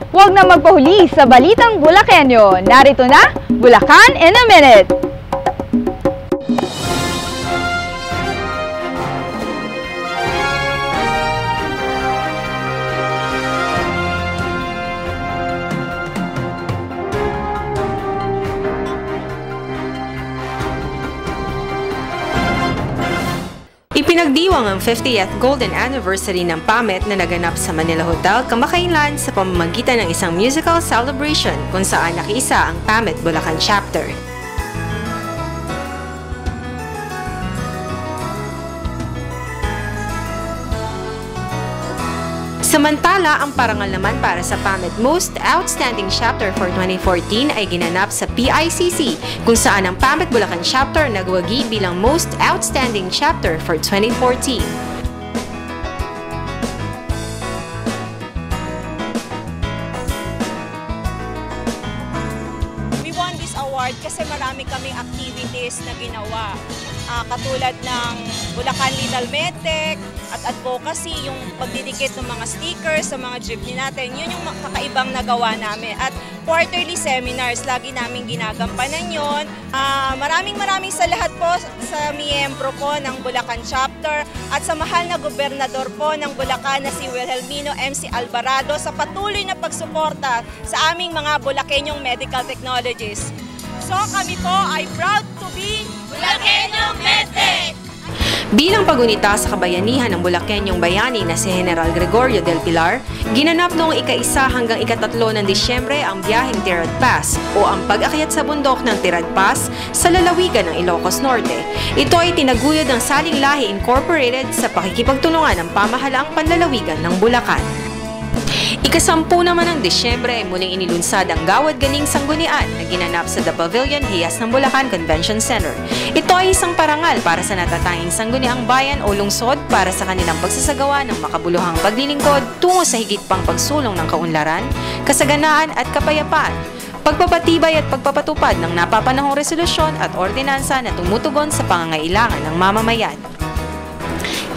Huwag na magpahuli sa Balitang Bulakenyo. Narito na, Bulacan in a Minute! Ipinagdiwang ang 50th Golden Anniversary ng PAMET na naganap sa Manila Hotel kamakailan sa pamamagitan ng isang musical celebration kung saan nakiisa ang PAMET Bulacan Chapter. Samantala, ang parangal naman para sa PAMET Most Outstanding Chapter for 2014 ay ginanap sa PICC, kung saan ang PAMET Bulacan Chapter nagwagi bilang Most Outstanding Chapter for 2014. We won this award kasi marami kaming activities na ginawa. Katulad ng Bulacan Little Medtech at advocacy, yung pagdidikit ng mga stickers sa mga jeepney natin, yun yung kakaibang nagawa namin. At quarterly seminars, lagi namin ginagampanan yun. Maraming sa lahat po sa miyembro po ng Bulacan Chapter at sa mahal na gobernador po ng Bulacan na si Wilhelmino MC Alvarado sa patuloy na pagsuporta sa aming mga Bulakenyong medical technologies. So kami po ay proud to be Bulakenyong Medtech! Bilang pagunita sa kabayanihan ng Bulakenyong bayani na si General Gregorio del Pilar, ginanap noong ika-1 hanggang ika-3 ng Disyembre ang biyaheng Tirad Pass o ang pag-akyat sa bundok ng Tirad Pass sa lalawigan ng Ilocos Norte. Ito ay tinaguyod ng Saling Lahi Incorporated sa pakikipagtulungan ng pamahalaang panlalawigan ng Bulacan. Ika-10 naman ng Disyembre ay muling inilunsad ang Gawad Galing Sanggunian na ginanap sa The Pavilion Hiyas ng Bulacan Convention Center. Ito ay isang parangal para sa natatanging sangguniang bayan o lungsod para sa kanilang pagsasagawa ng makabuluhang paglilingkod tungo sa higit pang pagsulong ng kaunlaran, kasaganaan at kapayapaan, pagpapatibay at pagpapatupad ng napapanahong resolusyon at ordinansa na tumutugon sa pangangailangan ng mamamayan.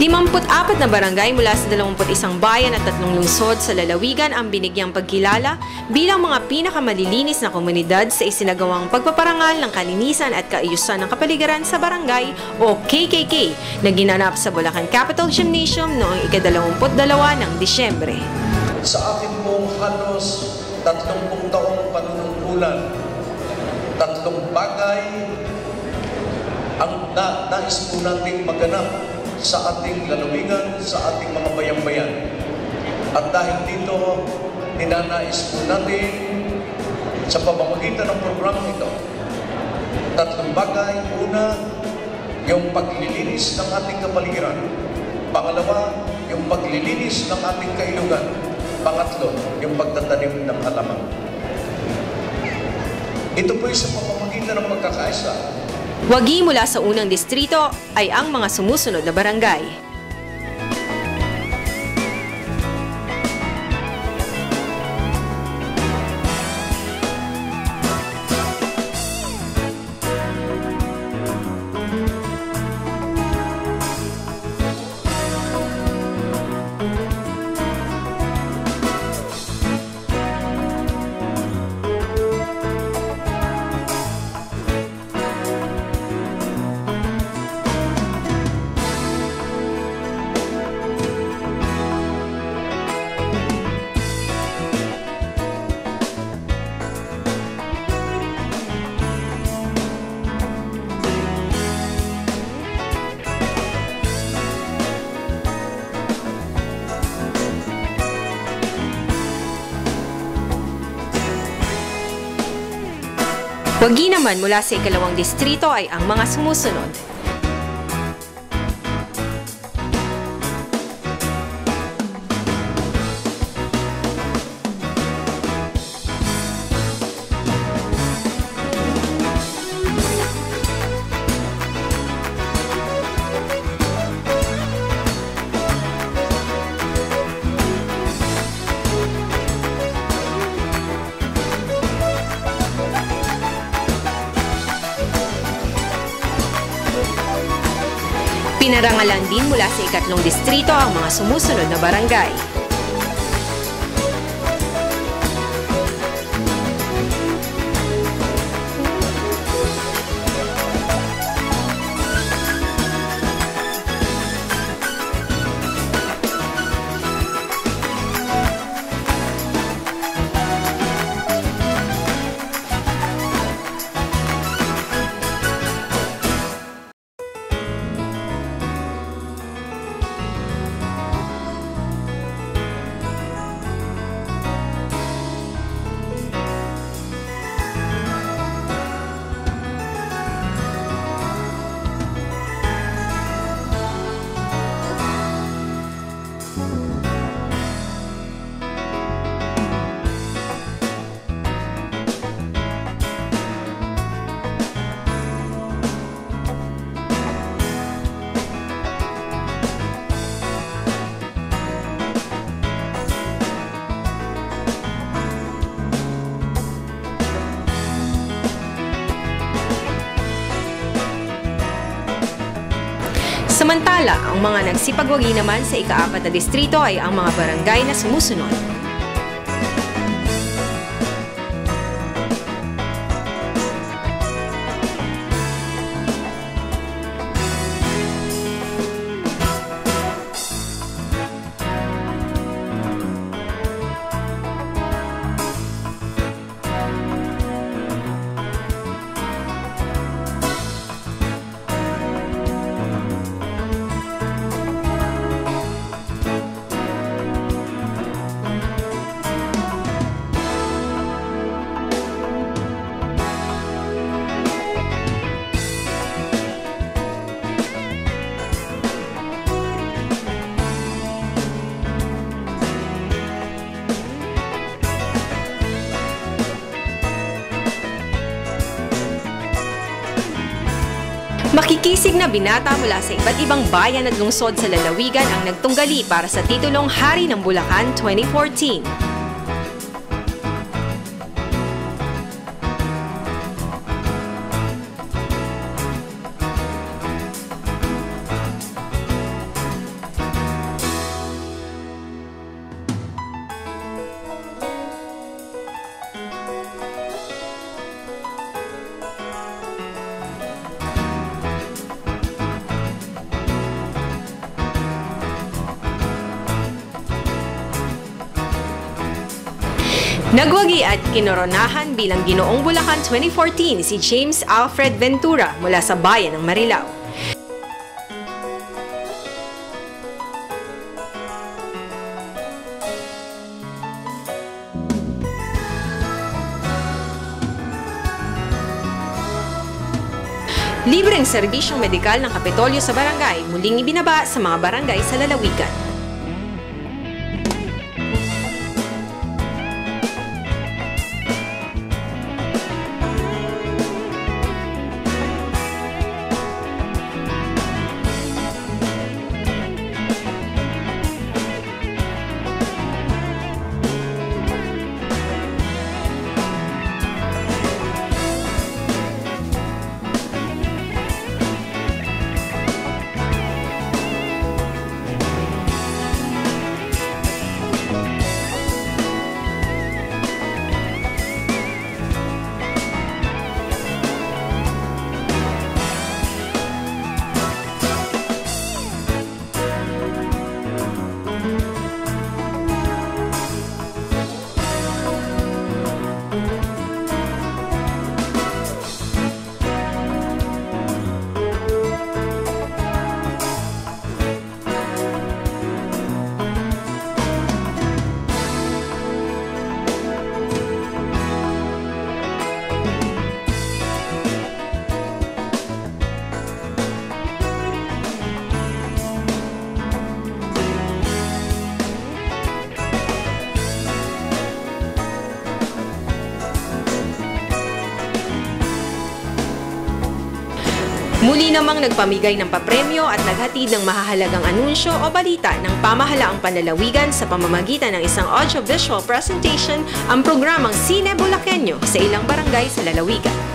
54 na barangay mula sa 21 bayan at 3 lungsod sa lalawigan ang binigyang pagkilala bilang mga pinakamalilinis na komunidad sa isinagawang pagpaparangal ng kalinisan at kaayusan ng kapaligiran sa barangay o KKK na ginanap sa Bulacan Capital Gymnasium noong ika-22 ng Disyembre. Sa akin pong halos 30 taong panunungkulan, 3 bagay ang nais po nating maganap sa ating lalawigan, sa ating mga bayang-bayan. At dahil dito, ninanais po natin sa pamamagitan ng programang ito, 3 bagay. Una, yung paglilinis ng ating kapaligiran. Pangalawa, yung paglilinis ng ating kailungan. Pangatlo, yung pagtatanim ng halaman. Ito po sa pamamagitan ng pagkakaisa. Wagi mula sa unang distrito ay ang mga sumusunod na barangay. Wagi naman mula sa ikalawang distrito ay ang mga sumusunod. Pinarangalan din mula sa ikatlong distrito ang mga sumusunod na barangay. Samantala, ang mga nagsipagwagi naman sa ika-4 na distrito ay ang mga barangay na sumusunod. Makikisig na binata mula sa iba't ibang bayan at lungsod sa lalawigan ang nagtunggali para sa titulong Hari ng Bulacan 2014. Nagwagi at kinoronahan bilang Ginoong Bulacan 2014 si James Alfred Ventura mula sa bayan ng Marilao. Libreng serbisyong medikal ng Kapitolyo sa barangay muling ibinaba sa mga barangay sa lalawigan. Muli namang nagpamigay ng papremyo at naghatid ng mahahalagang anunsyo o balita ng pamahalaang panlalawigan sa pamamagitan ng isang audiovisual presentation ang programang Sine Bulaqueño sa ilang barangay sa lalawigan.